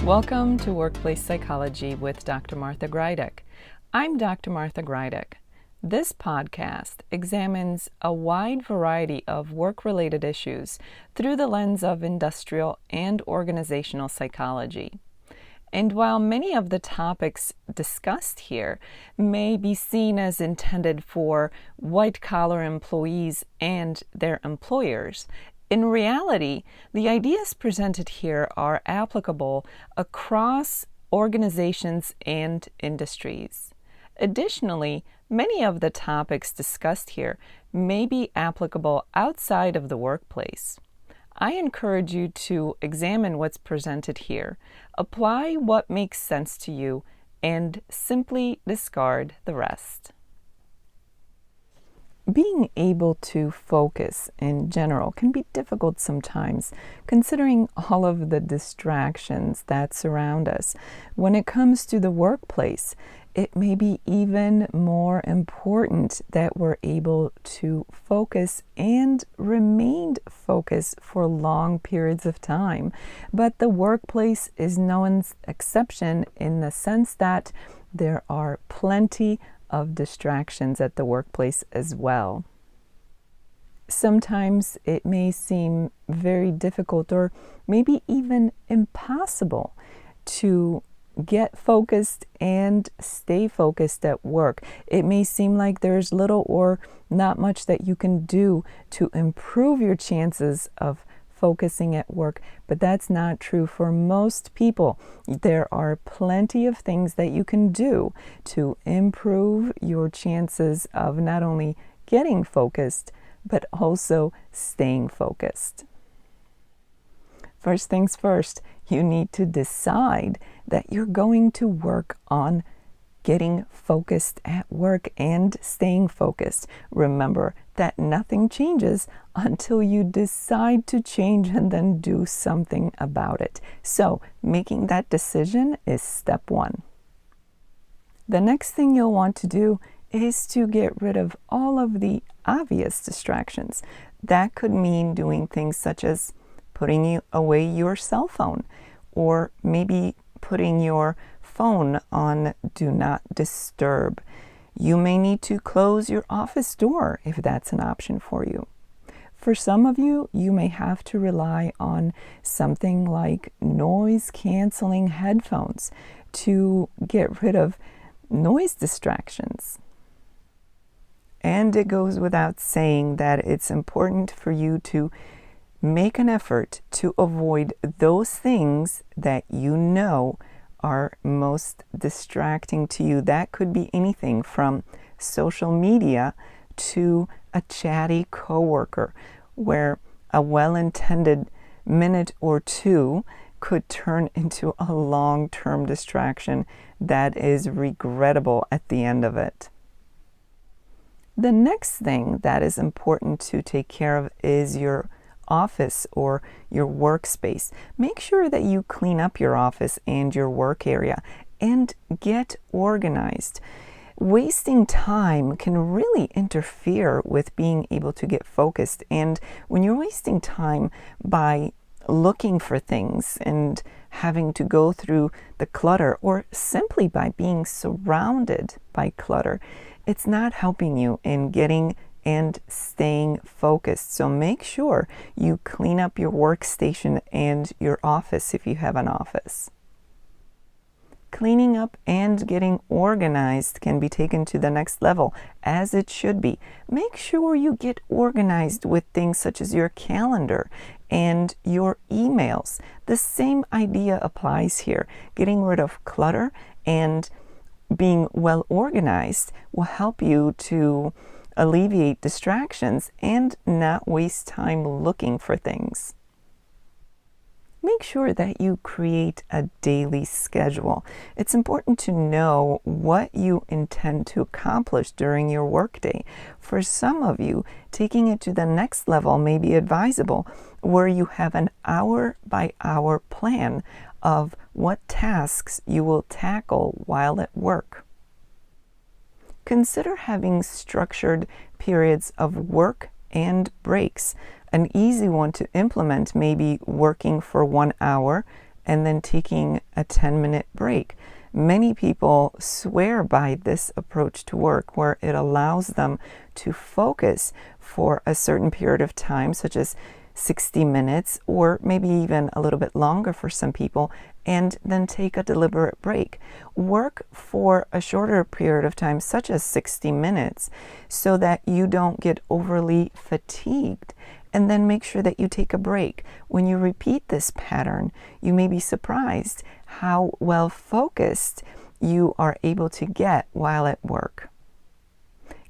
Welcome to Workplace Psychology with Dr. Martha Greidick. I'm Dr. Martha Greidick. This podcast examines a wide variety of work-related issues through the lens of industrial and organizational psychology. And while many of the topics discussed here may be seen as intended for white-collar employees and their employers, in reality, the ideas presented here are applicable across organizations and industries. Additionally, many of the topics discussed here may be applicable outside of the workplace. I encourage you to examine what's presented here, apply what makes sense to you, and simply discard the rest. Being able to focus in general can be difficult sometimes, considering all of the distractions that surround us. When it comes to the workplace, it may be even more important that we're able to focus and remain focused for long periods of time. But the workplace is no exception in the sense that there are plenty of distractions at the workplace as well. Sometimes it may seem very difficult or maybe even impossible to get focused and stay focused at work. It may seem like there's little or not much that you can do to improve your chances of focusing at work, but that's not true for most people. There are plenty of things that you can do to improve your chances of not only getting focused, but also staying focused. First things first, you need to decide that you're going to work on getting focused at work and staying focused. Remember that nothing changes until you decide to change and then do something about it. So making that decision is step one. The next thing you'll want to do is to get rid of all of the obvious distractions. That could mean doing things such as putting away your cell phone, or maybe putting your phone on Do Not Disturb. You may need to close your office door if that's an option for you. For some of you, you may have to rely on something like noise-canceling headphones to get rid of noise distractions. And it goes without saying that it's important for you to make an effort to avoid those things that you know are most distracting to you. That could be anything from social media to a chatty coworker, where a well-intended minute or two could turn into a long-term distraction that is regrettable at the end of it. The next thing that is important to take care of is your office or your workspace. Make sure that you clean up your office and your work area and get organized. Wasting time can really interfere with being able to get focused. And when you're wasting time by looking for things and having to go through the clutter, or simply by being surrounded by clutter, it's not helping you in getting and staying focused. So make sure you clean up your workstation and your office if you have an office. Cleaning up and getting organized can be taken to the next level, as it should be. Make sure you get organized with things such as your calendar and your emails. The same idea applies here. Getting rid of clutter and being well organized will help you to alleviate distractions and not waste time looking for things. Make sure that you create a daily schedule. It's important to know what you intend to accomplish during your workday. For some of you, taking it to the next level may be advisable, where you have an hour-by-hour plan of what tasks you will tackle while at work. Consider having structured periods of work and breaks. An easy one to implement may be working for 1 hour, and then taking a 10-minute break. Many people swear by this approach to work, where it allows them to focus for a certain period of time, such as 60 minutes, or maybe even a little bit longer for some people, and then take a deliberate break. Work for a shorter period of time, such as 60 minutes, so that you don't get overly fatigued. And then make sure that you take a break. When you repeat this pattern, you may be surprised how well focused you are able to get while at work.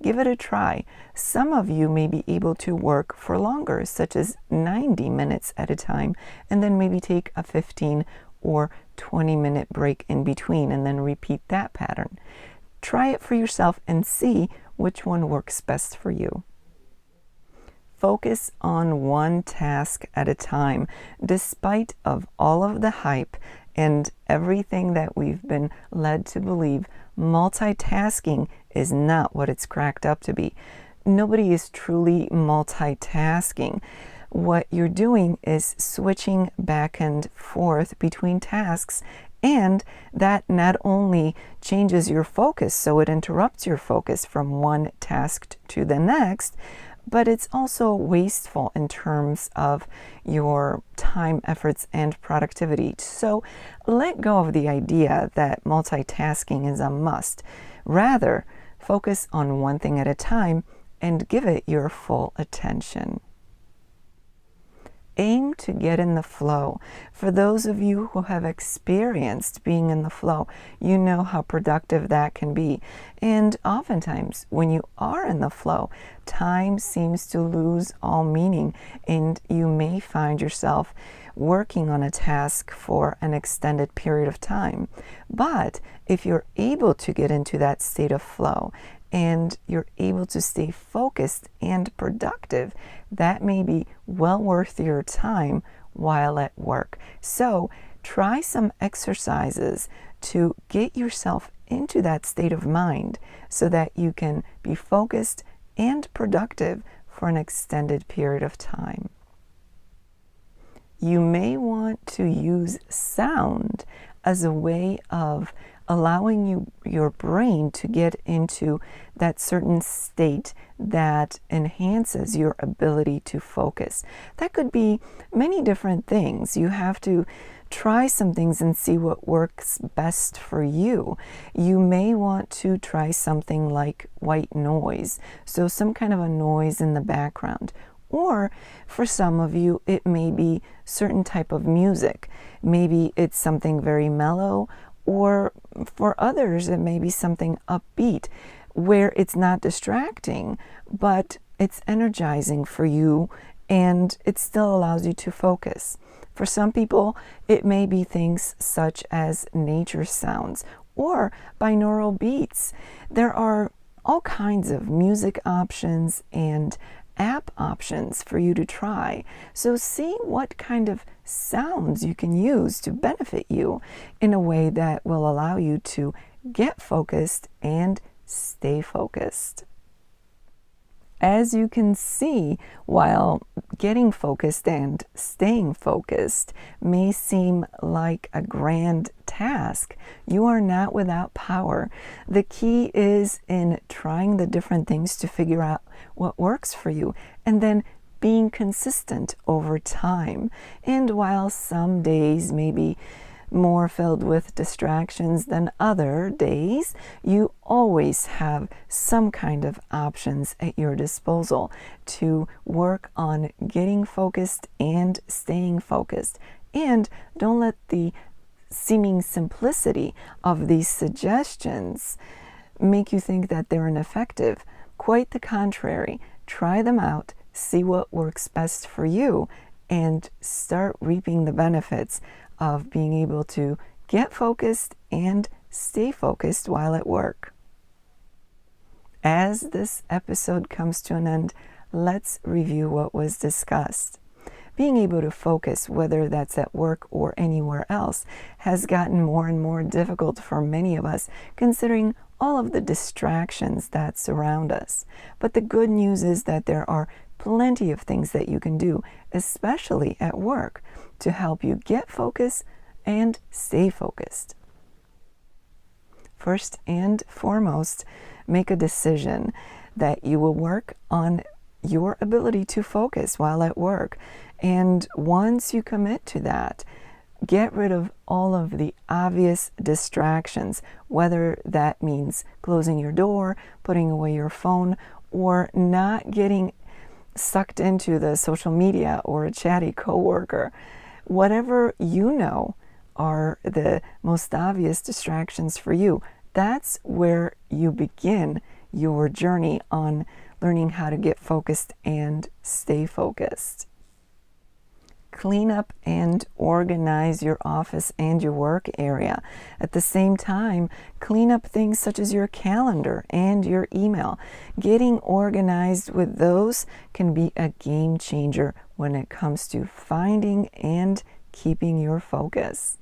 Give it a try. Some of you may be able to work for longer, such as 90 minutes at a time, and then maybe take a 15 or 20-minute break in between, and then repeat that pattern. Try it for yourself and see which one works best for you. Focus on one task at a time. Despite of all of the hype and everything that we've been led to believe, multitasking is not what it's cracked up to be. Nobody is truly multitasking. What you're doing is switching back and forth between tasks, and that not only changes your focus, so it interrupts your focus from one task to the next, but it's also wasteful in terms of your time, efforts, and productivity. So let go of the idea that multitasking is a must. Rather, focus on one thing at a time and give it your full attention. Aim to get in the flow. For those of you who have experienced being in the flow, you know how productive that can be. And oftentimes, when you are in the flow, time seems to lose all meaning, and you may find yourself working on a task for an extended period of time. But if you're able to get into that state of flow, and you're able to stay focused and productive, that may be well worth your time while at work. So try some exercises to get yourself into that state of mind so that you can be focused and productive for an extended period of time. You may want to use sound as a way of allowing your brain to get into that certain state that enhances your ability to focus. That could be many different things. You have to try some things and see what works best for you. You may want to try something like white noise, so some kind of a noise in the background. Or for some of you, it may be certain type of music. Maybe it's something very mellow, or for others, it may be something upbeat where it's not distracting, but it's energizing for you and it still allows you to focus. For some people, it may be things such as nature sounds or binaural beats. There are all kinds of music options and app options for you to try. So see what kind of sounds you can use to benefit you in a way that will allow you to get focused and stay focused. As you can see, while getting focused and staying focused may seem like a grand task, you are not without power. The key is in trying the different things to figure out what works for you, and then being consistent over time. And while some days may be more filled with distractions than other days, you always have some kind of options at your disposal to work on getting focused and staying focused. And don't let the seeming simplicity of these suggestions make you think that they're ineffective. Quite the contrary. Try them out, see what works best for you, and start reaping the benefits of being able to get focused and stay focused while at work. As this episode comes to an end, let's review what was discussed. Being able to focus, whether that's at work or anywhere else, has gotten more and more difficult for many of us, considering all of the distractions that surround us. But the good news is that there are plenty of things that you can do, especially at work, to help you get focus and stay focused. First and foremost, make a decision that you will work on your ability to focus while at work. And once you commit to that, get rid of all of the obvious distractions, whether that means closing your door, putting away your phone, or not getting sucked into the social media or a chatty coworker. Whatever you know are the most obvious distractions for you, that's where you begin your journey on learning how to get focused and stay focused. Clean up and organize your office and your work area. At the same time, clean up things such as your calendar and your email. Getting organized with those can be a game changer when it comes to finding and keeping your focus.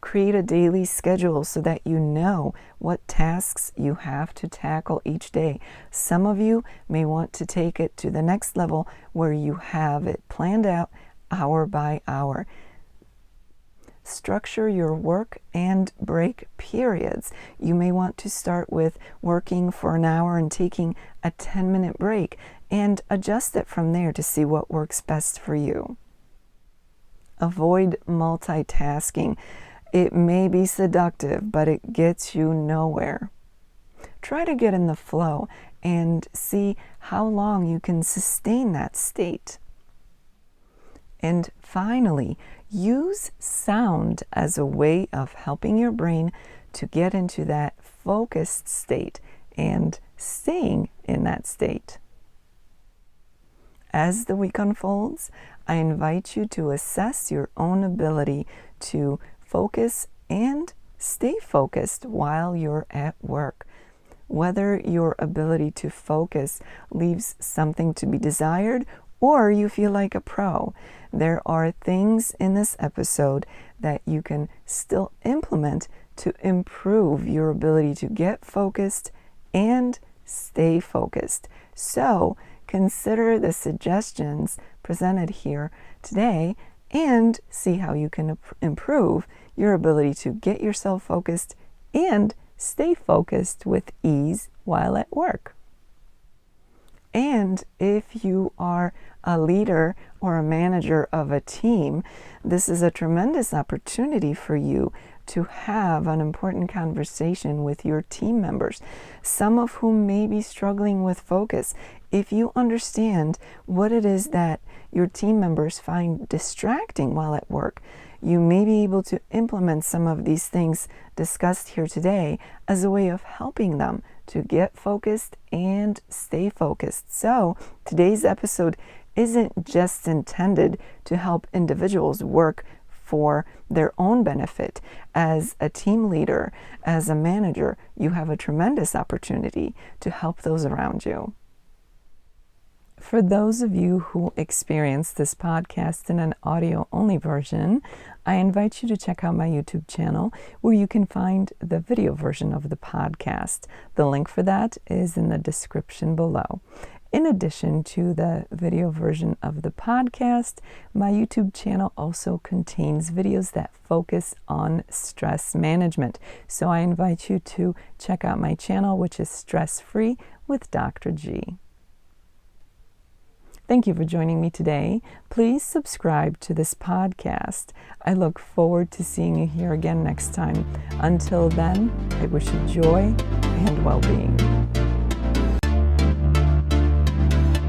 Create a daily schedule so that you know what tasks you have to tackle each day. Some of you may want to take it to the next level where you have it planned out hour by hour. Structure your work and break periods. You may want to start with working for an hour and taking a 10-minute break and adjust it from there to see what works best for you. Avoid multitasking. It may be seductive, but it gets you nowhere. Try to get in the flow and see how long you can sustain that state. And finally, use sound as a way of helping your brain to get into that focused state and staying in that state. As the week unfolds, I invite you to assess your own ability to focus and stay focused while you're at work. Whether your ability to focus leaves something to be desired or you feel like a pro, there are things in this episode that you can still implement to improve your ability to get focused and stay focused. So consider the suggestions presented here today and see how you can improve your ability to get yourself focused and stay focused with ease while at work. And if you are a leader or a manager of a team, this is a tremendous opportunity for you to have an important conversation with your team members, some of whom may be struggling with focus. If you understand what it is that your team members find distracting while at work, you may be able to implement some of these things discussed here today as a way of helping them to get focused and stay focused. So today's episode isn't just intended to help individuals work for their own benefit. As a team leader, as a manager, you have a tremendous opportunity to help those around you. For those of you who experience this podcast in an audio-only version, I invite you to check out my YouTube channel where you can find the video version of the podcast. The link for that is in the description below. In addition to the video version of the podcast, my YouTube channel also contains videos that focus on stress management. So I invite you to check out my channel, which is Stress Free with Dr. G. Thank you for joining me today. Please subscribe to this podcast. I look forward to seeing you here again next time. Until then, I wish you joy and well-being.